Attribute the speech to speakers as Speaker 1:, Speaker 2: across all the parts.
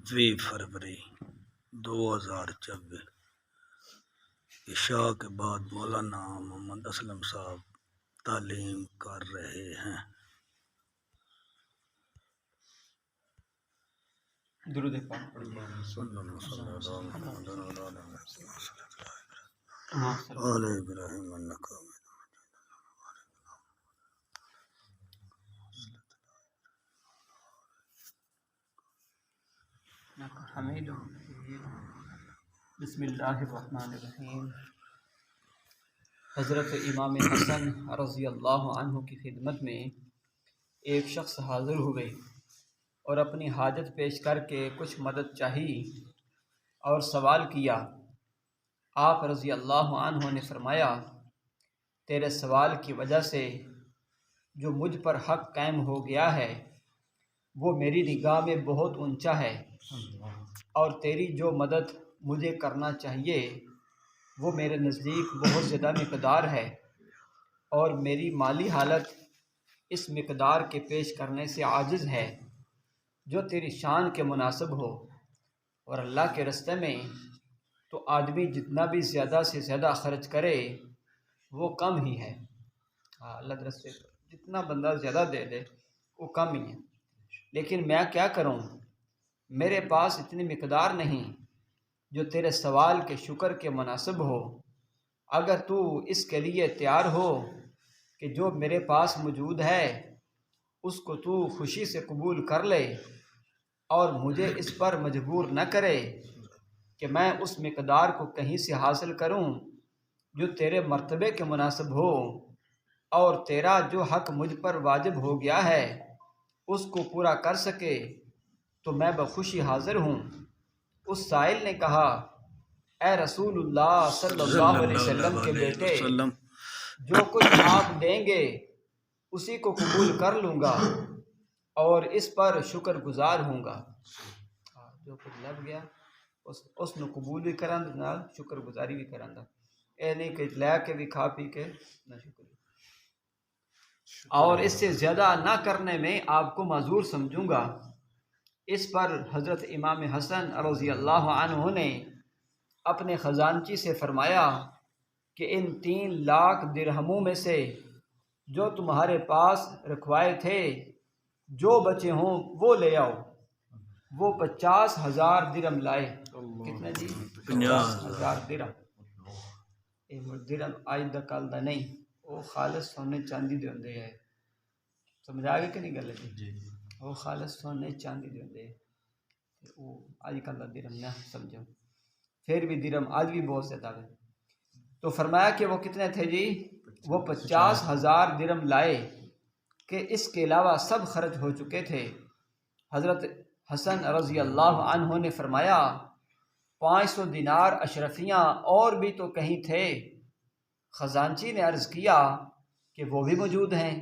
Speaker 1: فروری 2024 عشاء کے بعد مولانا محمد اسلم صاحب تعلیم کر رہے ہیں۔
Speaker 2: درود پاک پڑھیے۔
Speaker 1: آل ابراہیم انک حمید
Speaker 2: حمید بسم اللہ الرحمن الرحیم۔ حضرت امام حسن رضی اللہ عنہ کی خدمت میں ایک شخص حاضر ہوئے اور اپنی حاجت پیش کر کے کچھ مدد چاہی اور سوال کیا۔ آپ رضی اللہ عنہ نے فرمایا، تیرے سوال کی وجہ سے جو مجھ پر حق قائم ہو گیا ہے وہ میری نگاہ میں بہت اونچا ہے، اور تیری جو مدد مجھے کرنا چاہیے وہ میرے نزدیک بہت زیادہ مقدار ہے، اور میری مالی حالت اس مقدار کے پیش کرنے سے عاجز ہے جو تیری شان کے مناسب ہو۔ اور اللہ کے راستے میں تو آدمی جتنا بھی زیادہ سے زیادہ خرچ کرے وہ کم ہی ہے۔ اللہ کے راستے جتنا بندہ زیادہ دے دے وہ کم ہی ہے، لیکن میں کیا کروں، میرے پاس اتنی مقدار نہیں جو تیرے سوال کے شکر کے مناسب ہو۔ اگر تو اس کے لیے تیار ہو کہ جو میرے پاس موجود ہے اس کو تو خوشی سے قبول کر لے اور مجھے اس پر مجبور نہ کرے کہ میں اس مقدار کو کہیں سے حاصل کروں جو تیرے مرتبے کے مناسب ہو، اور تیرا جو حق مجھ پر واجب ہو گیا ہے اس کو پورا کر سکے، تو میں بخوشی حاضر ہوں۔ اس سائل نے کہا، اے رسول اللہ صلی اللہ علیہ وسلم کے بیٹے، جو کچھ آپ دیں گے اسی کو قبول کر لوں گا اور اس پر شکر گزار ہوں گا۔ جو کچھ لگ گیا اس نے قبول بھی کران نال شکر گزاری بھی کران دا، اے نہیں کہ لے کے بھی کھا پی کے نہ شکر، اور اس سے زیادہ نہ کرنے میں آپ کو معذور سمجھوں گا۔ اس پر حضرت امام حسن رضی اللہ عنہ نے اپنے خزانچی سے فرمایا کہ ان 3 لاکھ درہموں میں سے جو تمہارے پاس رکھوائے تھے جو بچے ہوں وہ لے آؤ۔ وہ 50,000 درہم لائے۔ کتنے جی؟ 50,000 درہم۔ درہم آج دا کل دا نہیں، وہ خالص سونے چاندی دے ہوندے ہے۔ سمجھ آ گئی کہ نہیں گل جی؟ وہ خالص سونے چاندی دے ہوندے، وہ آج کل دا درہم نہ سمجھو، پھر بھی درہم آج بھی بہت زیادہ ہے۔ تو فرمایا کہ وہ کتنے تھے جی؟ وہ 50,000 درہم لائے کہ اس کے علاوہ سب خرچ ہو چکے تھے۔ حضرت حسن رضی اللہ عنہ نے فرمایا، 500 دینار اشرفیاں اور بھی تو کہیں تھے۔ خزانچی نے عرض کیا کہ وہ بھی موجود ہیں۔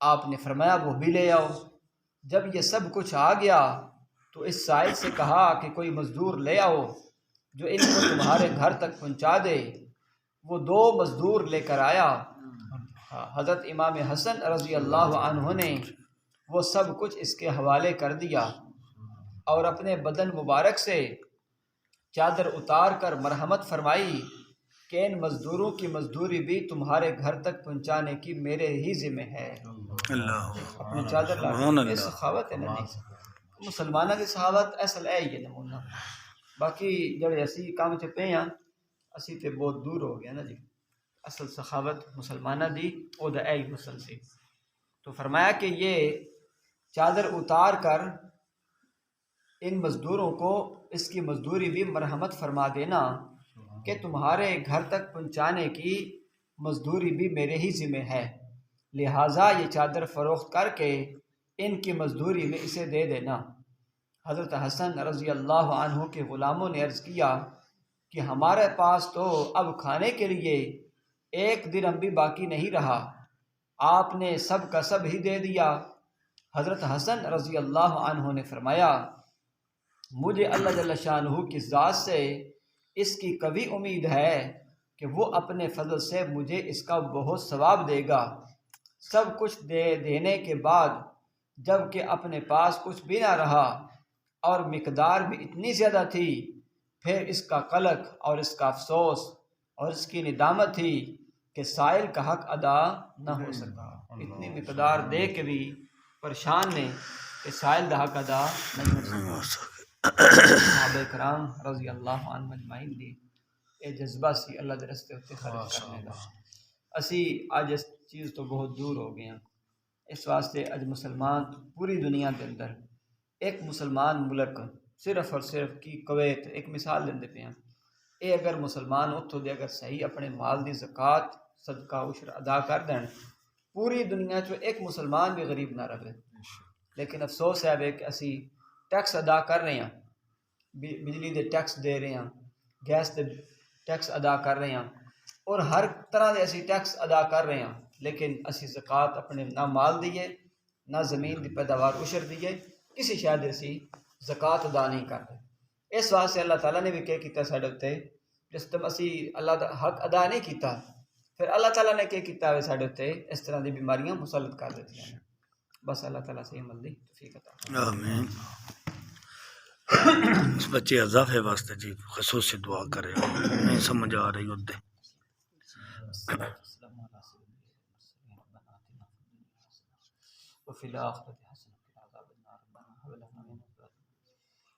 Speaker 2: آپ نے فرمایا وہ بھی لے آؤ۔ جب یہ سب کچھ آ گیا تو اس سائل سے کہا کہ کوئی مزدور لے آؤ جو ان کو تمہارے گھر تک پہنچا دے۔ وہ 2 مزدور لے کر آیا۔ حضرت امام حسن رضی اللہ عنہ نے وہ سب کچھ اس کے حوالے کر دیا اور اپنے بدن مبارک سے چادر اتار کر مرحمت فرمائی کہ ان مزدوروں کی مزدوری بھی تمہارے گھر تک پہنچانے کی میرے ہی ذمہ ہے۔ اپنی چادر لا، سخاوت ہے نا جی، مسلمانہ کی سخاوت اصل ہے یہ نمونہ۔ باقی جڑے اسی کام چ پے ہاں اسی تے بہت دور ہو گیا نا جی، اصل سخاوت مسلمانہ دی او دا اے حسن سی۔ تو فرمایا کہ یہ چادر اتار کر ان مزدوروں کو اس کی مزدوری بھی مرحمت فرما دینا کہ تمہارے گھر تک پہنچانے کی مزدوری بھی میرے ہی ذمہ ہے، لہٰذا یہ چادر فروخت کر کے ان کی مزدوری میں اسے دے دینا۔ حضرت حسن رضی اللہ عنہ کے غلاموں نے عرض کیا کہ ہمارے پاس تو اب کھانے کے لیے 1 درہم بھی باقی نہیں رہا، آپ نے سب کا سب ہی دے دیا۔ حضرت حسن رضی اللہ عنہ نے فرمایا، مجھے اللہ جل شانہ کی ذات سے اس کی قوی امید ہے کہ وہ اپنے فضل سے مجھے اس کا بہت ثواب دے گا۔ سب کچھ دے دینے کے بعد جب کہ اپنے پاس کچھ بھی نہ رہا اور مقدار بھی اتنی زیادہ تھی، پھر اس کا قلق اور اس کا افسوس اور اس کی ندامت تھی کہ سائل کا حق ادا نہ ہو سکا۔ اتنی مقدار دے کے بھی پریشان نے کہ سائل کا حق ادا نہیں ہو سکا۔ صحابہ کرام رضی اللہ عنہ اجمعین دی یہ جذبہ سی اللہ دے رستے اتنے خرچ کرنے کا۔ اسی اج اس چیز تو بہت دور ہو گئے ہیں، اس واسطے اج مسلمان پوری دنیا کے اندر ایک مسلمان ملک صرف اور صرف کی کویت ایک مثال لیندے پے ہیں، اے اگر مسلمان اتھوں دے اگر صحیح اپنے مال دی زکوٰۃ صدقہ عشر ادا کر دین، پوری دنیا چ ایک مسلمان بھی غریب نہ رہے۔ لیکن افسوس ہے کہ اسی ٹیکس ادا کر رہے ہیں، بجلی دے ٹیکس دے رہے ہیں، گیس دے ٹیکس ادا کر رہے ہیں، اور ہر طرح دے اسی ٹیکس ادا کر رہے ہیں، لیکن اسی زکوٰۃ اپنے نہ مال دیے نہ زمین دی پیداوار عشر دیے، کسی شاید اسی زکوٰۃ ادا نہیں کرتے۔ اس واسطے اللہ تعالیٰ نے بھی کیا کیتا ساڈے اتنے، جس تم اسی اللہ دا حق ادا نہیں کیتا، پھر اللہ تعالیٰ نے کیا کیتا ہے ساڈے اتنے اس طرح دی بیماریاں مسلط کر دیتی ہیں۔ بس اللہ تعالیٰ سے عمل دی توفیق عطا فرمائے۔
Speaker 1: آمین۔ اس بچے اضافے واسطے جی خصوصی دعا کرے، نہیں سمجھ آ رہی ادھے
Speaker 2: وفي الآخرة حسنة وقنا عذاب النار ربنا هب لنا من أزواجنا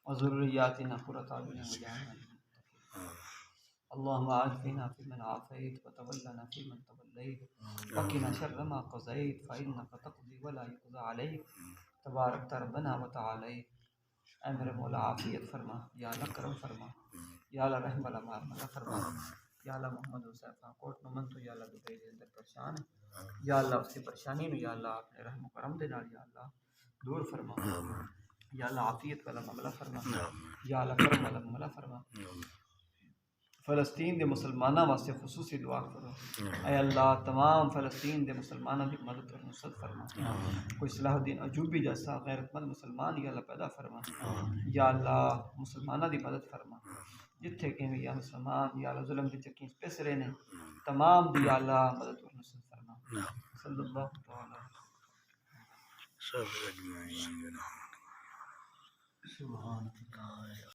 Speaker 2: وذرياتنا قرة أعين واجعلنا للمتقين. اللهم عافنا فيمن عافيت وتولنا فيمن توليت وقنا شر ما قضيت فإنك تقضي ولا يقضى عليك تبارك ربنا وتعالى. اے میرے مولا عافیت فرما، یا اللہ کرم فرما، یا اللہ رحم والا معاملہ فرما، یا اللہ محمد حسین کوٹ نمن تو یا اللہ دبئی کے اندر پریشان ہے، یا اللہ اس کی پریشانی میں یا اللہ اپنے رحم و کرم دے نال یا اللہ دور فرما، یا اللہ عافیت والا معاملہ فرما، یا اللہ کرم والا معاملہ فرما۔ فلسطین دے مسلمانوں واسطے خصوصی دعا کرو، اے اللہ تمام فلسطین دے مسلمانوں کی مدد اور نصرت فرما۔ کوئی صلاح الدین ایوبی جیسا غیرت مند مسلمان یا اللہ پیدا فرما، یا اللہ مسلمانوں کی مدد فرما، جتھے کہ یا مسلمان یا اللہ ظلم کی چکیں پس رہے نے تمام دی یا اللہ مدد اور نصرت فرما۔ صلی اللہ تعالی
Speaker 1: سب اجمعین۔ سبحان اللہ۔